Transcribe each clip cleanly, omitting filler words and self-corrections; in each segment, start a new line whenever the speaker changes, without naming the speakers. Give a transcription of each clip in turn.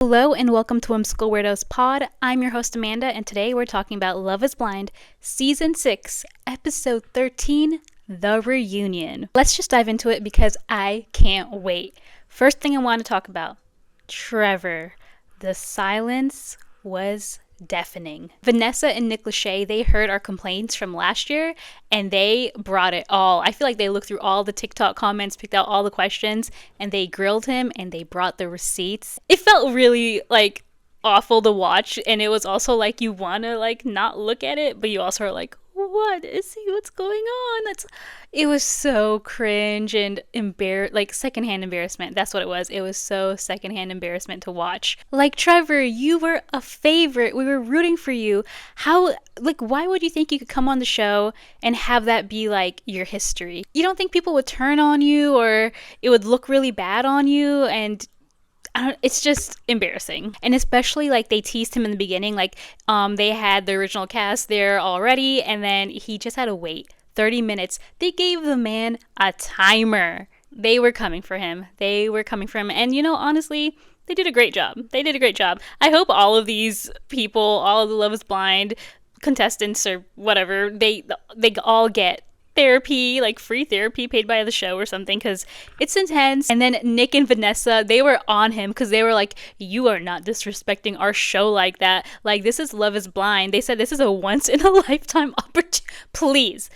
Hello and welcome to School Weirdos Pod. I'm your host Amanda, and today we're talking about Love is Blind, Season 6, Episode 13, The Reunion. Let's just dive into it because I can't wait. First thing I want to talk about, Trevor. The silence was deafening. Vanessa and Nick Lachey, they heard our complaints from last year and they brought it all. I feel like they looked through all the TikTok comments, picked out all the questions, and they grilled him and they brought the receipts. It felt really awful to watch, and it was also like you want to not look at it, but you also are like, what's going on? It was so cringe and secondhand embarrassment. That's what it was. It was so secondhand embarrassment to watch. Trevor, you were a favorite. We were rooting for you. Why would you think you could come on the show and have that be your history? You don't think people would turn on you, or it would look really bad on you? And it's just embarrassing. And especially they teased him in the beginning, they had the original cast there already, and then he just had to wait 30 minutes. They gave the man a timer. They were coming for him. And honestly, they did a great job. I hope all of these people, all of the Love is Blind contestants or whatever, they all get therapy, free therapy paid by the show or something, because it's intense. And then Nick and Vanessa, they were on him because they were like, you are not disrespecting our show like that. This is Love is Blind. They said this is a once in a lifetime opportunity. Please.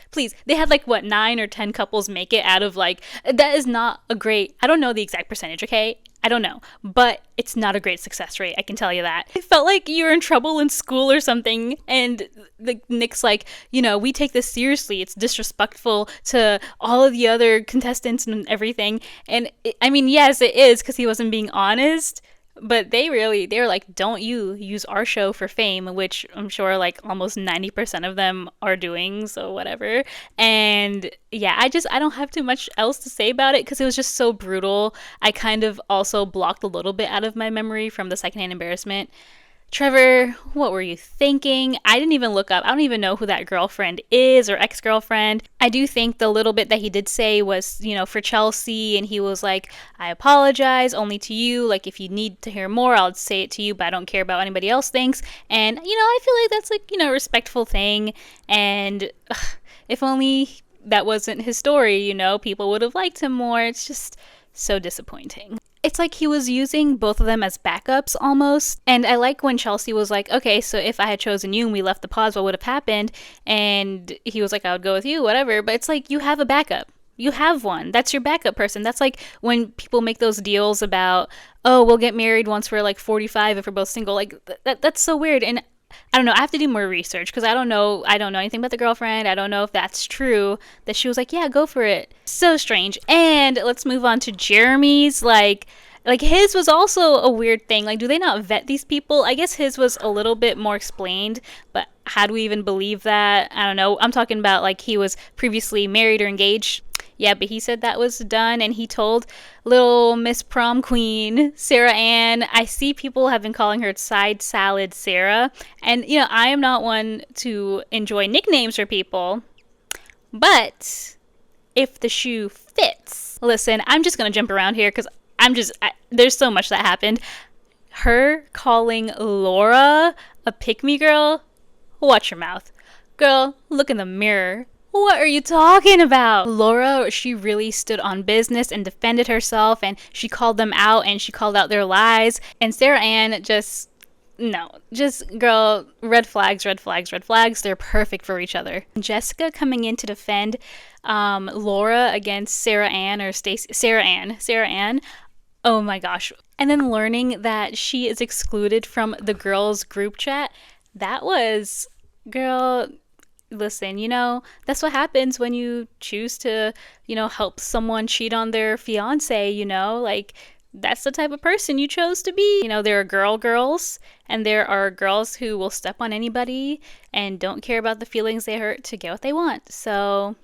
They had 9 or 10 couples make it out of that is not a great, I don't know the exact percentage, okay? I don't know, but it's not a great success rate, I can tell you that. It felt like you were in trouble in school or something, and Nick's we take this seriously. It's disrespectful to all of the other contestants and everything. And yes, it is, because he wasn't being honest. But they were like, don't you use our show for fame, which I'm sure almost 90% of them are doing, so whatever. And yeah, I don't have too much else to say about it because it was just so brutal. I kind of also blocked a little bit out of my memory from the secondhand embarrassment. Trevor, what were you thinking? I didn't even look up. I don't even know who that girlfriend is, or ex-girlfriend. I do think the little bit that he did say was, for Chelsea, and he was like, I apologize only to you. If you need to hear more, I'll say it to you, but I don't care about what anybody else thinks. And, I feel like that's a respectful thing. And if only that wasn't his story, people would have liked him more. It's just so disappointing. It's like he was using both of them as backups almost. And I like when Chelsea was like, okay, so if I had chosen you and we left the pause, what would have happened? And he was like, I would go with you, whatever. But it's like, you have a backup. You have one. That's your backup person. That's like when people make those deals about, oh, we'll get married once we're 45 if we're both single. That's so weird. And I don't know. I have to do more research because I don't know anything about the girlfriend. I don't know if that's true, that she was like, yeah, go for it. So strange. And let's move on to Jeremy's. His was also a weird thing. Do they not vet these people? I guess his was a little bit more explained, but how do we even believe that? I don't know. I'm talking about he was previously married or engaged. Yeah, but he said that was done, and he told little Miss Prom Queen, Sarah Ann. I see people have been calling her Side Salad Sarah, and, I am not one to enjoy nicknames for people, but if the shoe fits. Listen, I'm just going to jump around here, because there's so much that happened. Her calling Laura a pick-me girl, watch your mouth. Girl, look in the mirror. What are you talking about? Laura, she really stood on business and defended herself, and she called them out, and she called out their lies. And Sarah Ann girl, red flags. They're perfect for each other. Jessica coming in to defend Laura against Sarah Ann or Sarah Ann. Oh my gosh. And then learning that she is excluded from the girls' group chat. That was, girl, listen, that's what happens when you choose to, help someone cheat on their fiance, that's the type of person you chose to be. There are girls, and there are girls who will step on anybody and don't care about the feelings they hurt to get what they want. So,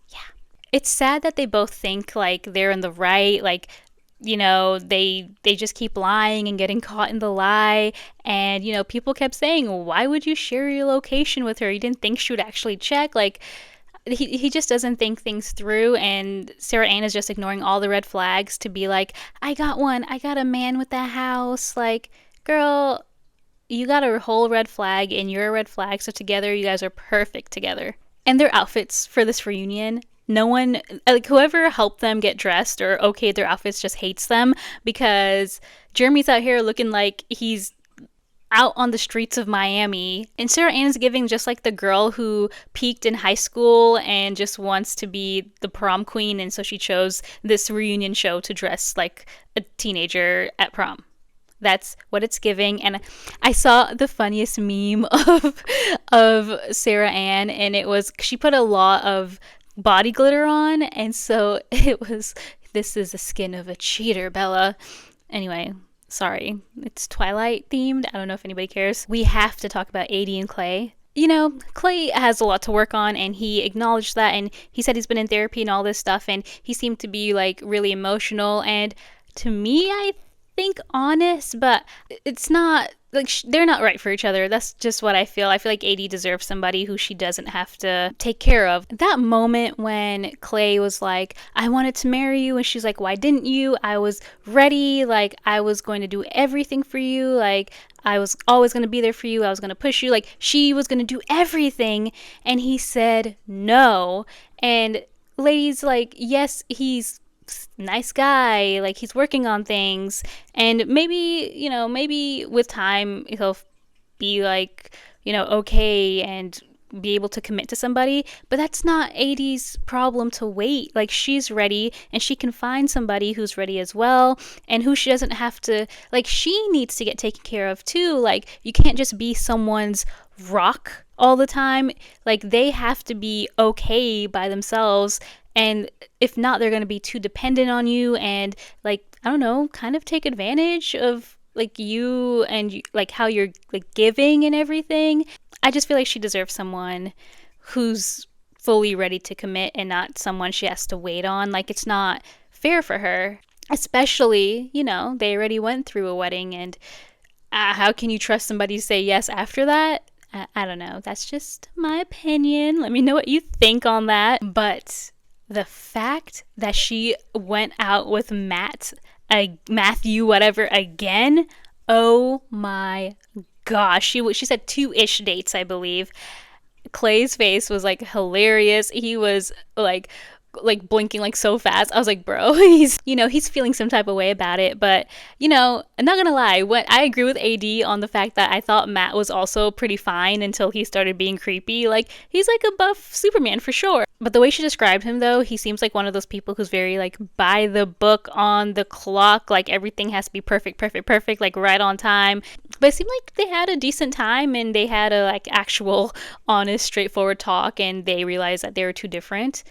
yeah. It's sad that they both think they're in the right, they just keep lying and getting caught in the lie. And, people kept saying, why would you share your location with her? You didn't think she would actually check? He just doesn't think things through, and Sarah Ann is just ignoring all the red flags to be like, I got a man with that house. Girl, you got a whole red flag and you're a red flag, so together you guys are perfect together. And their outfits for this reunion, no one, like whoever helped them get dressed or okayed their outfits just hates them, because Jeremy's out here looking like he's out on the streets of Miami. And Sarah Ann's giving just like the girl who peaked in high school and just wants to be the prom queen, and so she chose this reunion show to dress like a teenager at prom. That's what it's giving. And I saw the funniest meme of Sarah Ann, and it was, she put a lot of body glitter on, and so it was, "This is the skin of a cheater, Bella." Anyway, sorry, it's Twilight themed. I don't know if anybody cares. We have to talk about AD and Clay. You know, Clay has a lot to work on, and he acknowledged that, and he said he's been in therapy and all this stuff, and he seemed to be like really emotional, and to me, I think honest, but it's not like they're not right for each other. That's just what I feel. I feel like AD deserves somebody who she doesn't have to take care of. That moment when Clay was like, "I wanted to marry you," and she's like, "Why didn't you? I was ready. Like, I was going to do everything for you. Like, I was always going to be there for you. I was going to push you." Like, she was going to do everything, and he said no. And ladies, like, yes, he's nice guy, like he's working on things, and maybe, you know, maybe with time he'll be like, you know, okay and be able to commit to somebody, but that's not AD's problem to wait. Like, she's ready, and she can find somebody who's ready as well, and who she doesn't have to, like, she needs to get taken care of too. Like, you can't just be someone's rock all the time. Like, they have to be okay by themselves, and if not, they're going to be too dependent on you and, like, I don't know, kind of take advantage of like you and like how you're like giving and everything. I just feel like she deserves someone who's fully ready to commit and not someone she has to wait on. Like, it's not fair for her, especially, you know, they already went through a wedding, and how can you trust somebody to say yes after that? I don't know. That's just my opinion. Let me know what you think on that. But the fact that she went out with Matthew, whatever, again, oh my gosh. She said 2-ish dates, I believe. Clay's face was like hilarious. He was like blinking like so fast. I was like, bro, he's, you know, he's feeling some type of way about it. But, you know, I'm not gonna lie, what I agree with AD on the fact that I thought Matt was also pretty fine until he started being creepy. Like, he's like a buff Superman for sure. But the way she described him, though, he seems like one of those people who's very like by the book, on the clock. Like, everything has to be perfect, like right on time. But it seemed like they had a decent time, and they had a like actual honest, straightforward talk, and they realized that they were too different.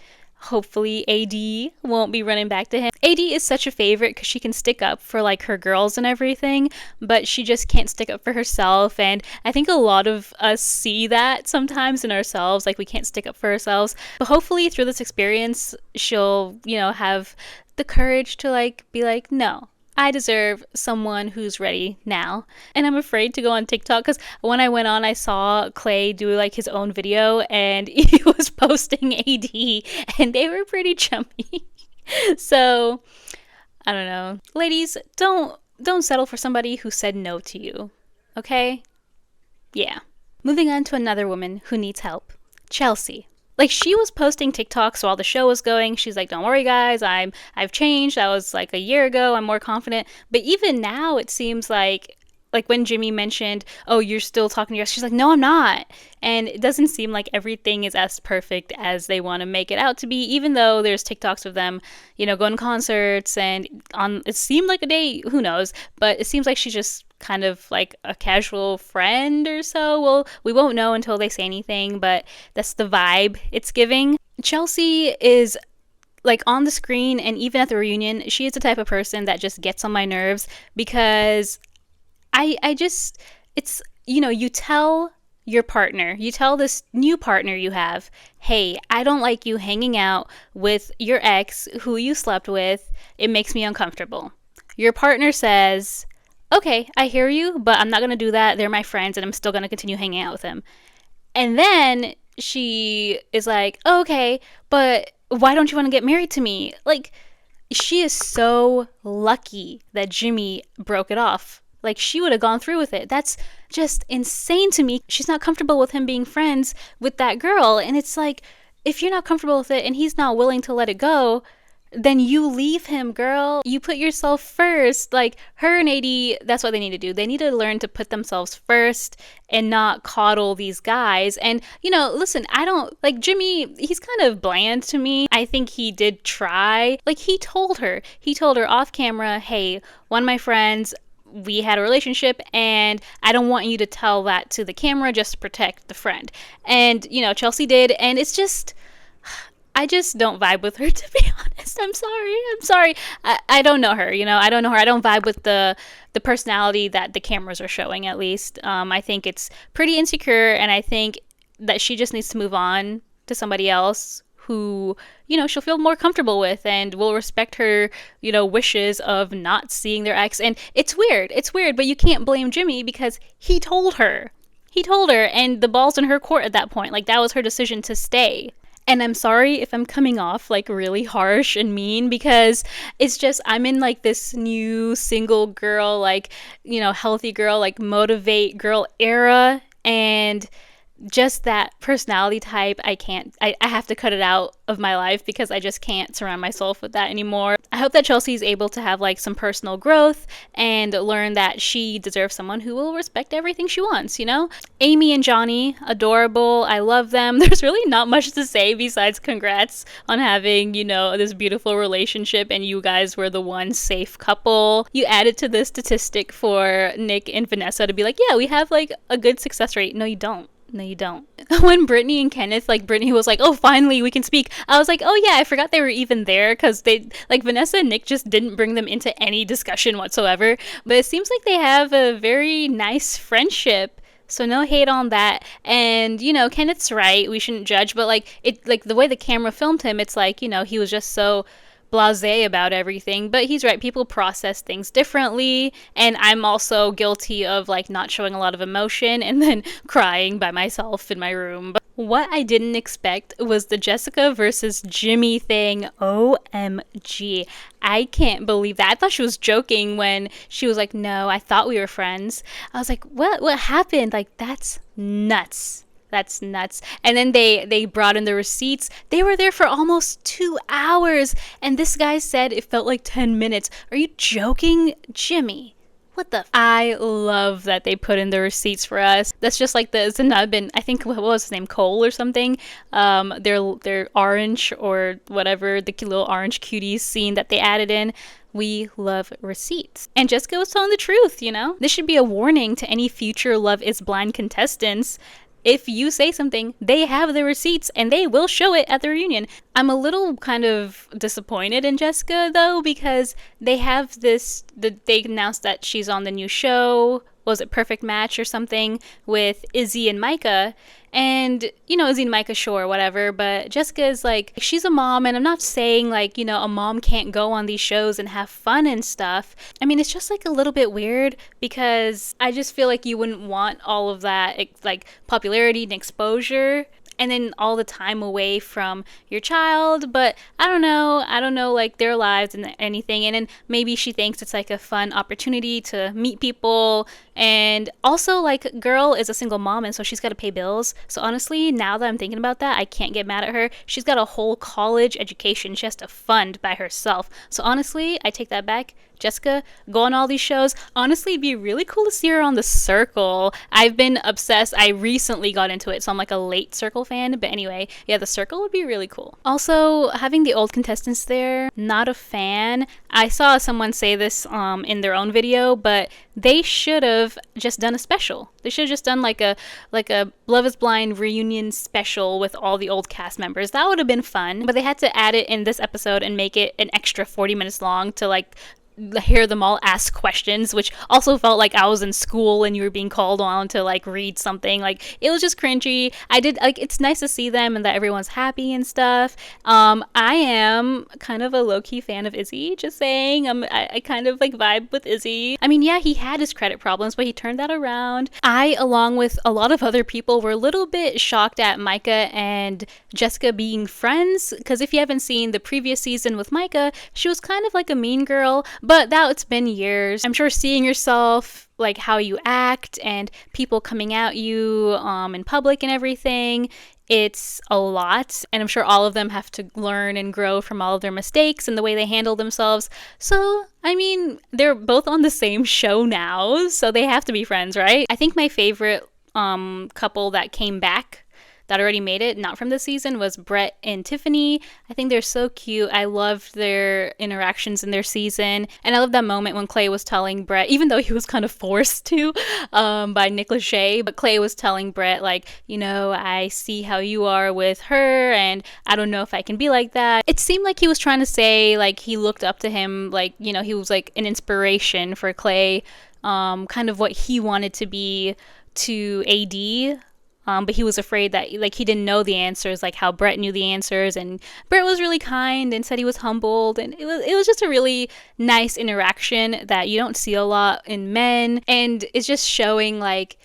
Hopefully AD won't be running back to him. AD is such a favorite because she can stick up for like her girls and everything, but she just can't stick up for herself. And I think a lot of us see that sometimes in ourselves, like we can't stick up for ourselves. But hopefully through this experience, she'll, you know, have the courage to like be like, no, I deserve someone who's ready now. And I'm afraid to go on TikTok because when I went on, I saw Clay do like his own video, and he was posting AD, and they were pretty chummy. So I don't know. Ladies, don't settle for somebody who said no to you. Okay? Yeah. Moving on to another woman who needs help. Chelsea. Like, she was posting TikToks while the show was going. She's like, "Don't worry, guys, I've changed. That was like a year ago. I'm more confident." But even now, it seems like when Jimmy mentioned, "Oh, you're still talking to us," she's like, "No, I'm not." And it doesn't seem like everything is as perfect as they want to make it out to be, even though there's TikToks of them, you know, going to concerts and on, it seemed like a date, who knows, but it seems like she's just kind of like a casual friend or so. Well, we won't know until they say anything, but that's the vibe it's giving. Chelsea is like on the screen and even at the reunion, she is the type of person that just gets on my nerves because I just, it's, you know, you tell your partner, you tell this new partner you have, "Hey, I don't like you hanging out with your ex who you slept with. It makes me uncomfortable." Your partner says, "Okay, I hear you, but I'm not going to do that. They're my friends and I'm still going to continue hanging out with them." And then she is like, "Oh, okay, but why don't you want to get married to me?" Like, she is so lucky that Jimmy broke it off. Like, she would have gone through with it. That's just insane to me. She's not comfortable with him being friends with that girl. And it's like, if you're not comfortable with it and he's not willing to let it go, then you leave him, girl. You put yourself first. Like, her and AD, that's what they need to do. They need to learn to put themselves first and not coddle these guys. And, you know, listen, I don't, like, Jimmy, he's kind of bland to me. I think he did try. Like, he told her off camera, hey, one of my friends, we had a relationship and I don't want you to tell that to the camera just to protect the friend. And, you know, Chelsea did. And it's just, I just don't vibe with her, to be honest. I'm sorry. I don't know her, you know. I don't know her. I don't vibe with the personality that the cameras are showing, at least. I think it's pretty insecure, and I think that she just needs to move on to somebody else who, you know, she'll feel more comfortable with and will respect her, you know, wishes of not seeing their ex. And it's weird, but you can't blame Jimmy because he told her, and the ball's in her court at that point. Like, that was her decision to stay. And I'm sorry if I'm coming off like really harsh and mean, because it's just, I'm in like this new single girl, like, you know, healthy girl, like motivate girl era. And just that personality type, I have to cut it out of my life because I just can't surround myself with that anymore. I hope that Chelsea is able to have like some personal growth and learn that she deserves someone who will respect everything she wants, you know? Amy and Johnny, adorable. I love them. There's really not much to say besides congrats on having, you know, this beautiful relationship, and you guys were the one safe couple. You added to the statistic for Nick and Vanessa to be like, yeah, we have like a good success rate. No, you don't. When Brittany and Kenneth, like, Brittany was like, oh, finally we can speak, I was like, oh yeah, I forgot they were even there, because they, like, Vanessa and Nick just didn't bring them into any discussion whatsoever. But it seems like they have a very nice friendship, so no hate on that. And, you know, Kenneth's right, we shouldn't judge, but like, it, like, the way the camera filmed him, it's like, you know, he was just so blasé about everything. But he's right, people process things differently, and I'm also guilty of like not showing a lot of emotion and then crying by myself in my room. But what I didn't expect was the Jessica versus Jimmy thing. OMG, I can't believe that. I thought she was joking when she was like, no, I thought we were friends. I was like, what happened? Like, that's nuts. That's nuts. And then they brought in the receipts. They were there for almost 2 hours, and this guy said it felt like 10 minutes. Are you joking, Jimmy? What the? I love that they put in the receipts for us. That's just like the, it's not been, I think, what was his name, Cole or something? Their orange or whatever, the little orange cuties scene that they added in. We love receipts. And Jessica was telling the truth, you know? This should be a warning to any future Love is Blind contestants. If you say something, they have the receipts and they will show it at the reunion. I'm a little kind of disappointed in Jessica though, because they have this, they announced that she's on the new show, was it Perfect Match or something, with Izzy and Micah. And, you know, Izzy and Micah, sure, whatever, but Jessica is like, she's a mom, and I'm not saying like, you know, a mom can't go on these shows and have fun and stuff. I mean, it's just like a little bit weird, because I just feel like you wouldn't want all of that, like, popularity and exposure, and then all the time away from your child. But I don't know like their lives and anything. And then maybe she thinks it's like a fun opportunity to meet people. And also, like, girl is a single mom, and so she's got to pay bills. So honestly, now that I'm thinking about that, I can't get mad at her. She's got a whole college education she has to fund by herself. So honestly, I take that back. Jessica, go on all these shows. Honestly, it'd be really cool to see her on The Circle. I've been obsessed. I recently got into it, so I'm like a late Circle fan. But anyway, yeah, The Circle would be really cool. Also, having the old contestants there, not a fan. I saw someone say this in their own video, but they should have just done a special. They should have just done like a Love is Blind reunion special with all the old cast members. That would have been fun. But they had to add it in this episode and make it an extra 40 minutes long to like hear them all ask questions, which also felt like I was in school and you were being called on to like read something. Like, it was just cringy. I did like, it's nice to see them and that everyone's happy and stuff. I am kind of a low-key fan of Izzy, just saying. I kind of like vibe with Izzy. I mean, yeah, he had his credit problems, but he turned that around. I, along with a lot of other people, were a little bit shocked at Micah and Jessica being friends, because if you haven't seen the previous season with Micah, she was kind of like a mean girl. But that's been years. I'm sure seeing yourself, like how you act and people coming at you in public and everything, it's a lot. And I'm sure all of them have to learn and grow from all of their mistakes and the way they handle themselves. So, I mean, they're both on the same show now, so they have to be friends, right? I think my favorite couple that came back that already made it, not from this season, was Brett and Tiffany. I think they're so cute. I loved their interactions in their season. And I love that moment when Clay was telling Brett, even though he was kind of forced to by Nick Lachey, but Clay was telling Brett, like, you know, I see how you are with her, and I don't know if I can be like that. It seemed like he was trying to say, like, he looked up to him, like, you know, he was like an inspiration for Clay, kind of what he wanted to be to AD. But he was afraid that, like, he didn't know the answers, like how Brett knew the answers, and Brett was really kind and said he was humbled, and it was just a really nice interaction that you don't see a lot in men, and it's just showing like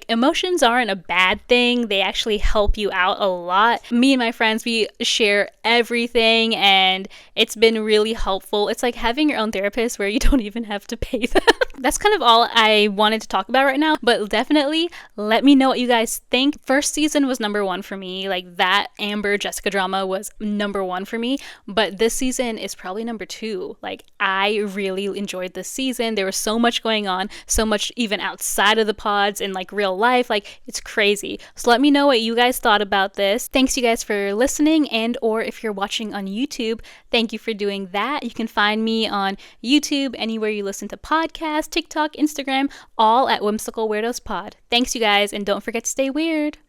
emotions aren't a bad thing. They actually help you out a lot. Me and my friends, we share everything, and it's been really helpful. It's like having your own therapist where you don't even have to pay them. That's kind of all I wanted to talk about right now, but definitely let me know what you guys think. First season was number one for me. Like, that Amber Jessica drama was number one for me, but this season is probably number two. Like, I really enjoyed this season. There was so much going on, so much even outside of the pods and like real life. Like, it's crazy. So let me know what you guys thought about this. Thanks you guys for listening, and or if you're watching on YouTube, thank you for doing that. You can find me on YouTube, anywhere you listen to podcasts, TikTok, Instagram, all at Whimsical Weirdos Pod. Thanks you guys, and don't forget to stay weird.